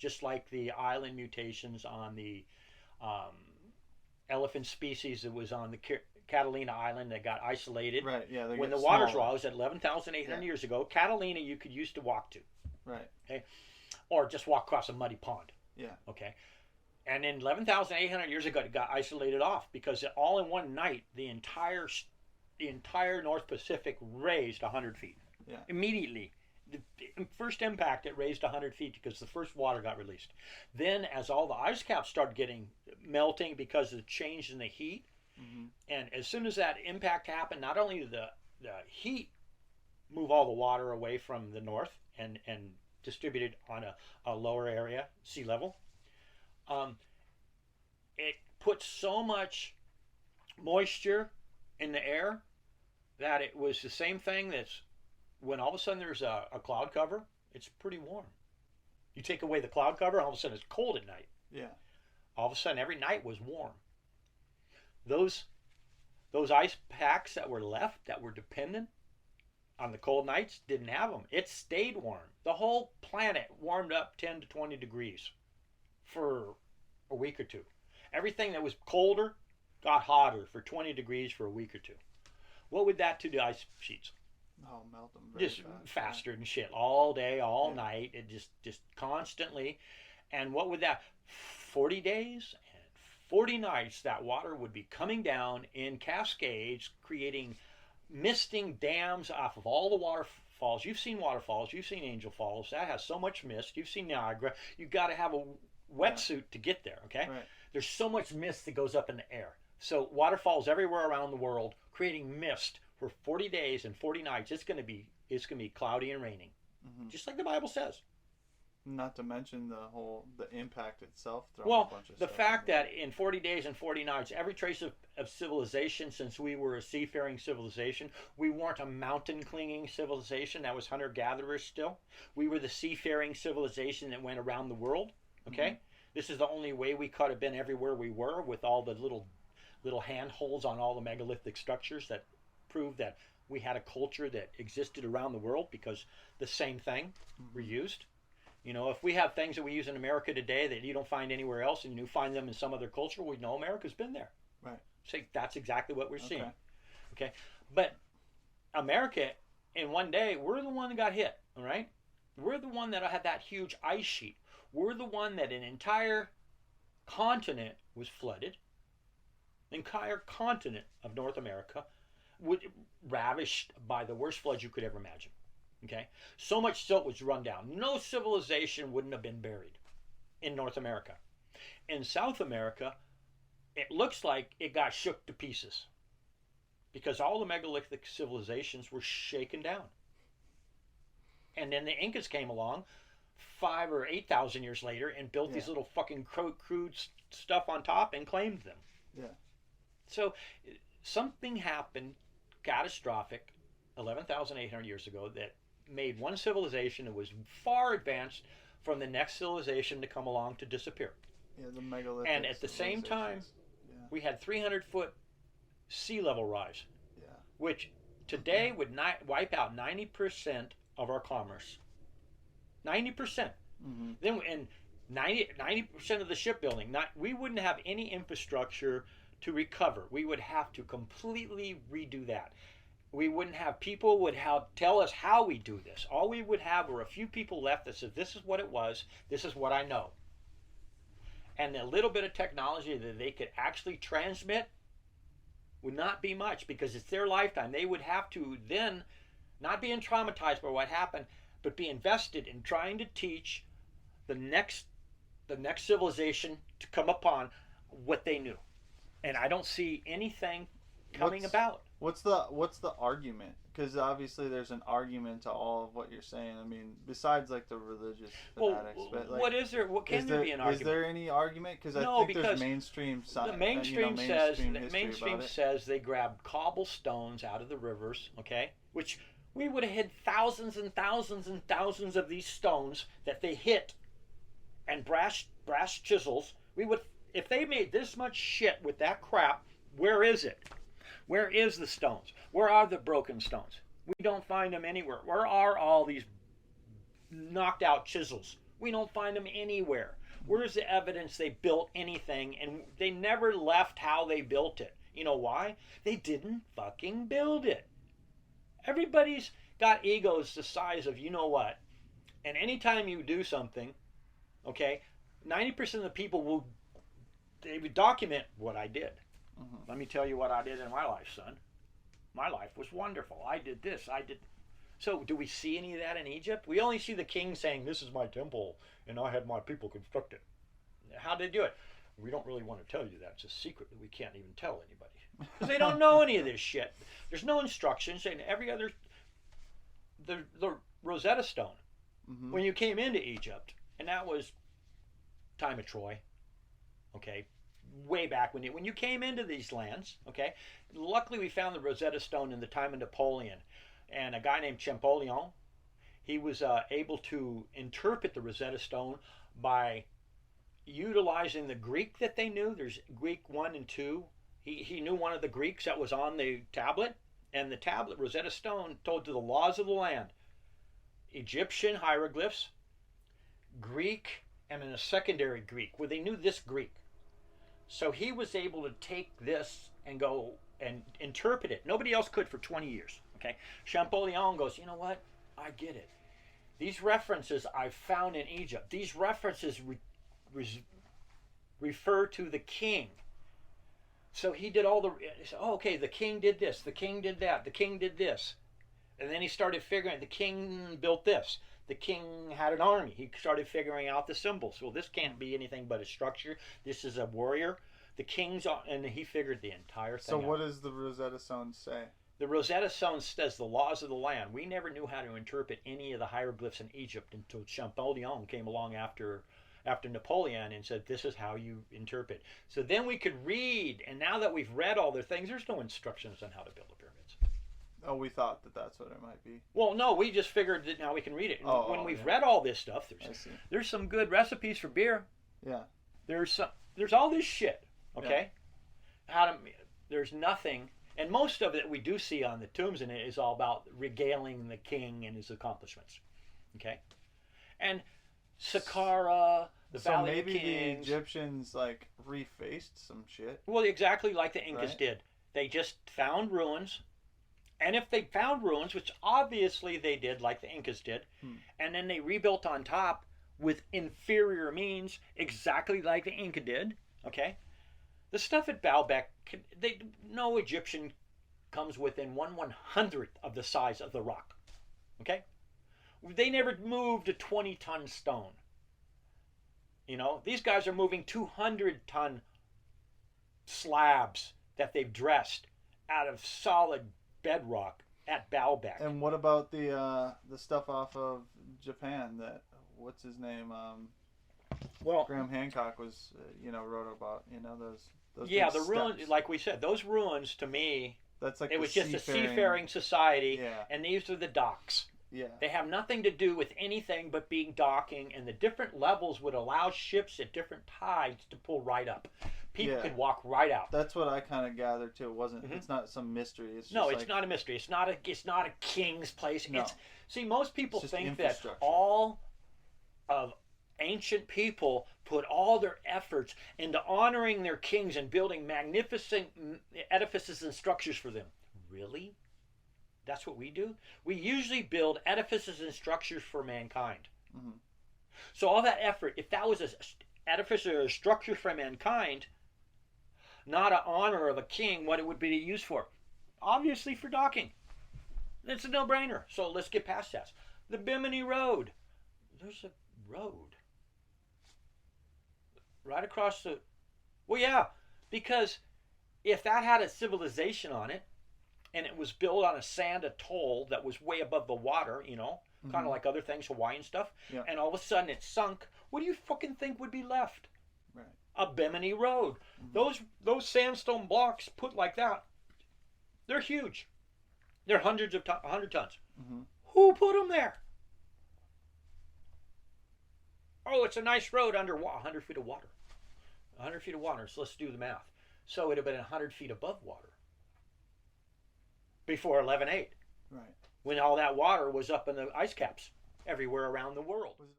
just like the island mutations on the um, elephant species that was on the Catalina Island that got isolated. Right. Yeah. They When get the waters smaller. rose at 11,800 Yeah. years ago, Catalina you could use to walk to, Right. okay, or just walk across a muddy pond, Yeah. okay. And then 11,800 years ago, it got isolated off because all in one night, the entire North Pacific raised 100 feet. Yeah. Immediately. The first impact, it raised 100 feet because the first water got released. Then, as all the ice caps started getting melting because of the change in the heat, Mm-hmm. and as soon as that impact happened, not only did the heat move all the water away from the north and distribute it on a lower area, sea level, um, it put so much moisture in the air that it was the same thing that's when all of a sudden there's a cloud cover, it's pretty warm. You take away the cloud cover, all of a sudden it's cold at night. Yeah. All of a sudden every night was warm. Those ice packs that were left that were dependent on the cold nights didn't have them. It stayed warm. The whole planet warmed up 10 to 20 degrees for a week or two. Everything that was colder got hotter for 20 degrees for a week or two. What would that do to ice sheets? Oh, melt them very Just fast. faster than shit. All day, all Yeah. night. It just constantly. And what would that 40 days and 40 nights that water would be coming down in cascades, creating misting dams off of all the waterfalls. You've seen waterfalls, you've seen Angel Falls. That has so much mist. You've seen Niagara. You've got to have a wetsuit to get there, okay? Right. There's so much mist that goes up in the air. So waterfalls everywhere around the world creating mist for 40 days and 40 nights. It's going to be cloudy and raining. Mm-hmm. Just like the Bible says. Not to mention the impact itself. Well, a bunch of the stuff fact in there. that in 40 days and 40 nights, every trace of civilization, since we were a seafaring civilization, we weren't a mountain clinging civilization. That was hunter gatherers still. We were the seafaring civilization that went around the world. Okay? Mm-hmm. This is the only way we could have been everywhere we were, with all the little handholds on all the megalithic structures that prove that we had a culture that existed around the world, because the same thing Mm-hmm. were used. You know, if we have things that we use in America today that you don't find anywhere else, and you find them in some other culture, we know America's been there. Right. So that's exactly what we're seeing. Okay. Okay. But America, in one day, we're the one that got hit. All right. We're the one that had that huge ice sheet. We're the one that an entire continent was flooded. The entire continent of North America was ravished by the worst floods you could ever imagine. Okay, so much silt was run down. No civilization wouldn't have been buried in North America. In South America, it looks like it got shook to pieces because all the megalithic civilizations were shaken down. And then the Incas came along 5 or 8,000 years later and built these little fucking crude stuff on top and claimed them. Yeah. So something happened catastrophic 11,800 years ago that made one civilization that was far advanced from the next civilization to come along to disappear. Yeah, the megalithic. And at the same time, yeah. we had 300-foot sea level rise, Yeah. which today would wipe out 90% of our commerce. 90%. Mm-hmm. Then, and 90% of the shipbuilding. We wouldn't have any infrastructure to recover. We would have to completely redo that. We wouldn't have people would tell us how we do this. All we would have were a few people left that said, this is what it was, this is what I know. And a little bit of technology that they could actually transmit would not be much, because it's their lifetime. They would have to then not being traumatized by what happened, but be invested in trying to teach the next civilization to come upon what they knew. And I don't see anything coming about. What's the argument? Because obviously there's an argument to all of what you're saying. I mean, besides like the religious fanatics, but like, what is there? What can there be an argument? Is there any argument? Because I No, think there's mainstream science. The mainstream mainstream says they grabbed cobblestones out of the rivers, okay? Which we would have hit thousands and thousands and thousands of these stones that they hit, and brass chisels. We would, if they made this much shit with that crap. Where is it? Where is the stones? Where are the broken stones? We don't find them anywhere. Where are all these knocked out chisels? We don't find them anywhere. Where's the evidence they built anything? And they never left how they built it. You know why? They didn't fucking build it. Everybody's got egos the size of you know what. And anytime you do something, okay, 90% of the people they would document what I did. Let me tell you what I did in my life, son. My life was wonderful. I did this. I did. So do we see any of that in Egypt? We only see the king saying, this is my temple, and I had my people construct it. How did they do it? We don't really want to tell you that. It's a secret that we can't even tell anybody. Because they don't know any of this shit. There's no instructions. And every other... The Rosetta Stone. When you came into Egypt, and that was time of Troy, okay, way back when you came into these lands, okay, luckily we found the Rosetta Stone in the time of Napoleon, and a guy named Champollion, he was able to interpret the Rosetta Stone by utilizing the Greek that they knew. There's Greek 1 and 2. He knew one of the Greeks that was on the tablet, and the tablet, Rosetta Stone, told you the laws of the land. Egyptian hieroglyphs, Greek, and then a secondary Greek, where they knew this Greek. So he was able to take this and go and interpret it. Nobody else could for 20 years. Okay, Champollion goes, you know what? I get it. These references I found in Egypt, these references refer to the king. So he did all the, okay, the king did this, the king did that, the king did this. And then he started figuring, the king built this. The king had an army. He started figuring out the symbols. Well, this can't be anything but a structure. This is a warrior. The king's on, and he figured the entire thing out. So what does the Rosetta Stone say? The Rosetta Stone says the laws of the land. We never knew how to interpret any of the hieroglyphs in Egypt until Champollion came along after Napoleon and said, this is how you interpret. So then we could read, and now that we've read all their things, there's no instructions on how to build the pyramids. Oh, we thought that's what it might be. Well, no, we just figured that now we can read it. When we've read all this stuff, there's some good recipes for beer. Yeah. There's all this shit. Okay. Yeah. There's nothing, and most of it we do see on the tombs in it is all about regaling the king and his accomplishments. Okay. And Saqqara, the Valley of Kings. So maybe the Egyptians like refaced some shit. Well, exactly like the Incas did. They just found ruins. And if they found ruins, which obviously they did, like the Incas did, and then they rebuilt on top with inferior means, exactly like the Inca did, okay? The stuff at Baalbek, no Egyptian comes within 1/100th of the size of the rock, okay? They never moved a 20-ton stone. You know, these guys are moving 200-ton slabs that they've dressed out of solid bedrock at Baalbek. And what about the stuff off of Japan that what's his name? Well, Graham Hancock was wrote about those. Yeah, the ruins, like we said, those ruins to me. That's like it was just a seafaring society, and these are the docks. Yeah. They have nothing to do with anything but being docking, and the different levels would allow ships at different tides to pull right up. People could walk right out. That's what I kind of gathered too. It wasn't. It's not some mystery. It's just it's not a mystery. It's not a king's place. No. See, most people think that all of ancient people put all their efforts into honoring their kings and building magnificent edifices and structures for them. Really? That's what we do? We usually build edifices and structures for mankind. So all that effort, if that was an edifice or a structure for mankind, not an honor of a king, what it would be used for? Obviously for docking. It's a no-brainer. So let's get past that. The Bimini Road. There's a road right across the... Well, yeah, because if that had a civilization on it, and it was built on a sand atoll that was way above the water, kind of like other things, Hawaiian stuff, and all of a sudden it sunk, what do you fucking think would be left? Right. A Bimini Road. Those sandstone blocks put like that, they're huge. They're 100 tons. Who put them there? Oh, it's a nice road under 100 feet of water. 100 feet of water, so let's do the math. So it would have been 100 feet above water before 11/8. Right. When all that water was up in the ice caps everywhere around the world.